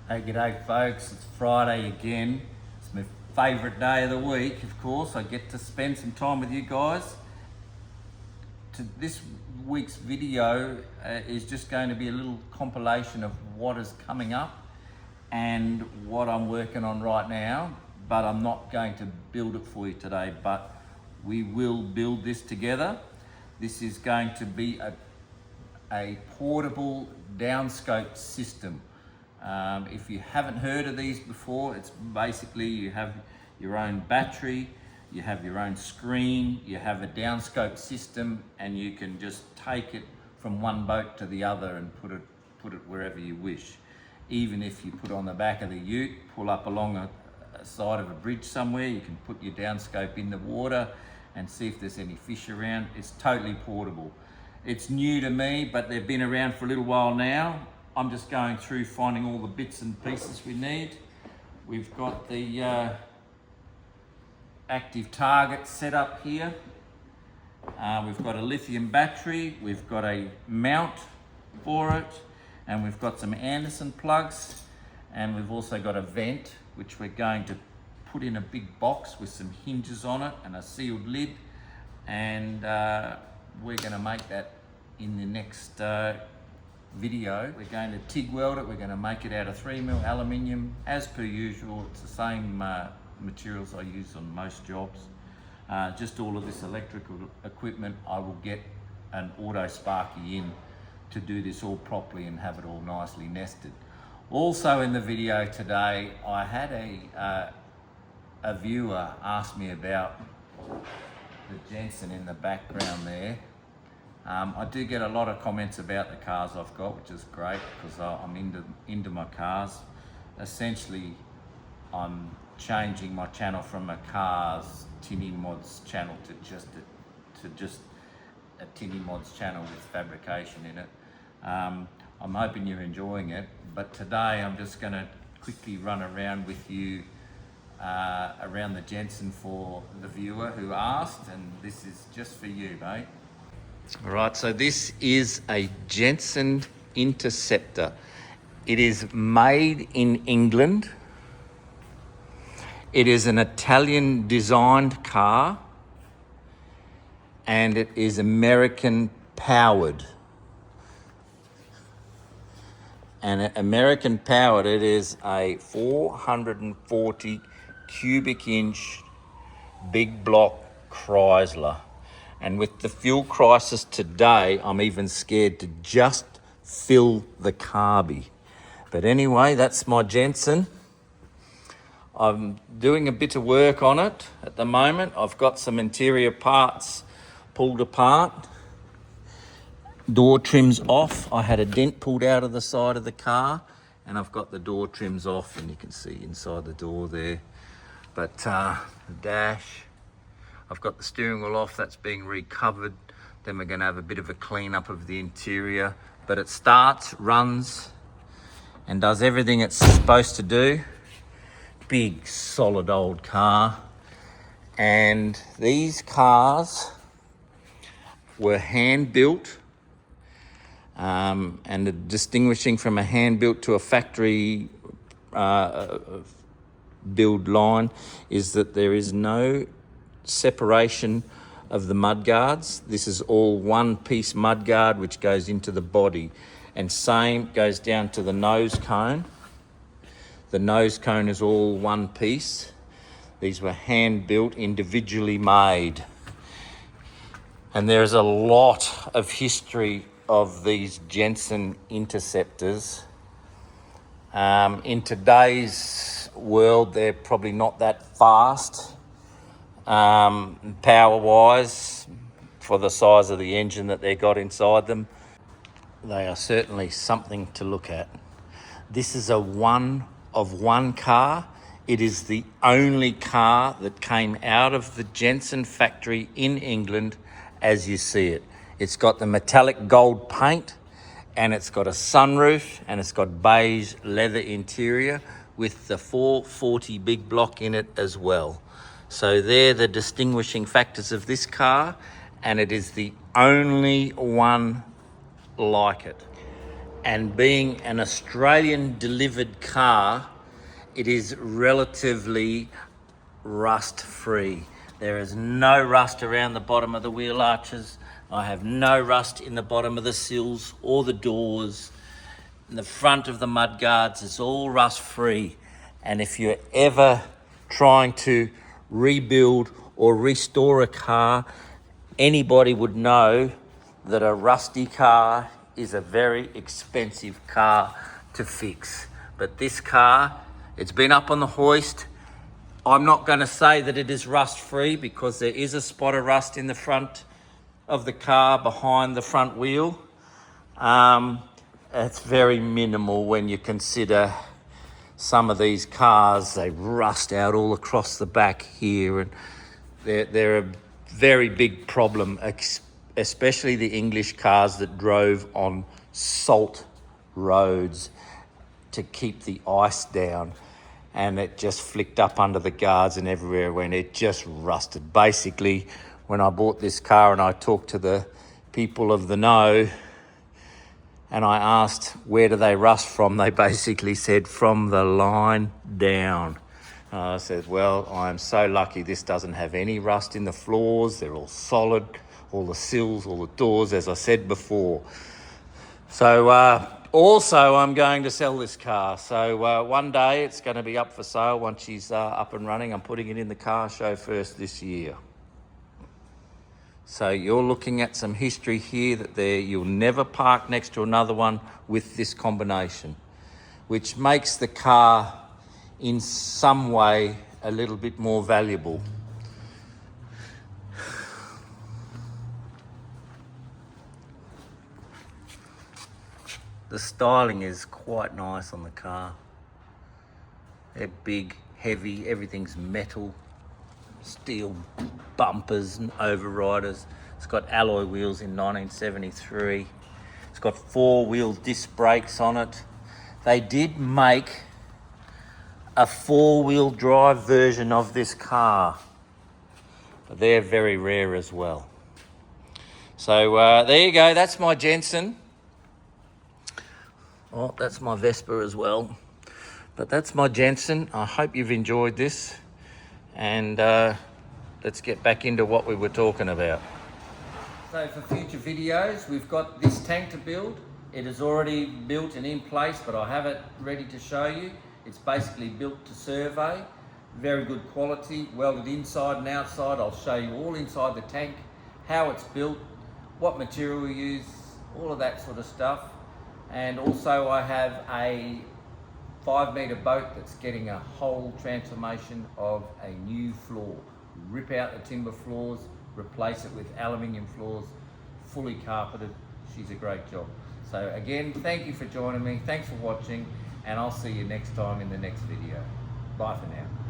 Hey, g'day folks, it's Friday again. It's my favourite day of the week, of course. I get to spend some time with you guys. This week's video is just going to be a little compilation of what is coming up and what I'm working on right now, but I'm not going to build it for you today, but we will build this together. This is going to be a portable downscope system. If you haven't heard of these before, it's basically you have your own battery, you have your own screen, you have a downscope system, and you can just take it from one boat to the other and put it wherever you wish. Even if you put it on the back of the ute, pull up along a side of a bridge somewhere, you can put your downscope in the water and see if there's any fish around. It's totally portable. It's new to me, but they've been around for a little while now. I'm just going through finding all the bits and pieces we need. We've got the active target set up here. We've got a lithium battery, we've got a mount for it, and we've got some Anderson plugs, and we've also got a vent which we're going to put in a big box with some hinges on it and a sealed lid, and we're going to make that in the next video. We're going to TIG weld it. We're going to make it out of 3mm aluminium as per usual. It's the same materials I use on most jobs. Just all of this electrical equipment, I will get an auto sparky in to do this all properly and have it all nicely nested. Also in the video today, I had a viewer ask me about the Jensen in the background there. I do get a lot of comments about the cars I've got, which is great because I'm into my cars. Essentially, I'm changing my channel from a cars tinny mods channel to just a tinny mods channel with fabrication in it. I'm hoping you're enjoying it, but today I'm just going to quickly run around with you around the Jensen for the viewer who asked, and this is just for you, mate. All right, so this is a Jensen Interceptor. It is made in England. It is an Italian designed car, and it is American powered. And American powered, it is a 440 cubic inch big block Chrysler. And with the fuel crisis today, I'm even scared to just fill the carby. But anyway, that's my Jensen. I'm doing a bit of work on it at the moment. I've got some interior parts pulled apart. Door trims off. I had a dent pulled out of the side of the car, and I've got the door trims off, and you can see inside the door there. But the dash, I've got the steering wheel off, that's being recovered. Then we're going to have a bit of a clean up of the interior. But it starts, runs, and does everything it's supposed to do. Big, solid old car. And these cars were hand-built. And distinguishing from a hand-built to a factory build line is that there is no separation of the mudguards. This is all one piece mudguard which goes into the body, and same goes down to the nose cone. The nose cone is all one piece. These were hand built, individually made, and there's a lot of history of these Jensen Interceptors. In today's world, they're probably not that fast power-wise for the size of the engine that they got inside them. They are certainly something to look at. This is a one of one car. It is the only car that came out of the Jensen factory in England as you see it. It's got the metallic gold paint, and it's got a sunroof, and it's got beige leather interior with the 440 big block in it as well. So they're the distinguishing factors of this car, and it is the only one like it. And being an Australian delivered car, it is relatively rust free. There is no rust around the bottom of the wheel arches. I have no rust in the bottom of the sills or the doors. In the front of the mud guards, it's all rust free. And if you're ever trying to rebuild or restore a car, anybody would know that a rusty car is a very expensive car to fix. But this car, it's been up on the hoist. I'm not going to say that it is rust free because there is a spot of rust in the front of the car behind the front wheel. It's very minimal when you consider some of these cars, they rust out all across the back here, and they're a very big problem, especially the English cars that drove on salt roads to keep the ice down, and it just flicked up under the guards and everywhere when it just rusted. Basically, when I bought this car and I talked to the people of the know and I asked where do they rust from, they basically said from the line down. I said, well, I'm so lucky this doesn't have any rust in the floors. They're all solid, all the sills, all the doors, as I said before. So also I'm going to sell this car. So one day it's going to be up for sale once she's up and running. I'm putting it in the car show first this year. So you're looking at some history here that you'll never park next to another one with this combination, which makes the car in some way a little bit more valuable. The styling is quite nice on the car. They're big, heavy, everything's metal. Steel bumpers and overriders. It's got alloy wheels in 1973. It's got 4-wheel disc brakes on it. They did make a 4-wheel drive version of this car, but they're very rare as well. So there you go, that's my Jensen. Oh, that's my Vespa as well. But that's my Jensen. I hope you've enjoyed this. And let's get back into what we were talking about. So for future videos, we've got this tank to build. It is already built and in place, but I have it ready to show you. It's basically built to survey, very good quality, welded inside and outside. I'll show you all inside the tank, how it's built, what material we use, all of that sort of stuff. And also I have a 5-meter boat that's getting a whole transformation of a new floor. Rip out the timber floors, replace it with aluminium floors, fully carpeted. She's a great job. So again, thank you for joining me. Thanks for watching, and I'll see you next time in the next video. Bye for now.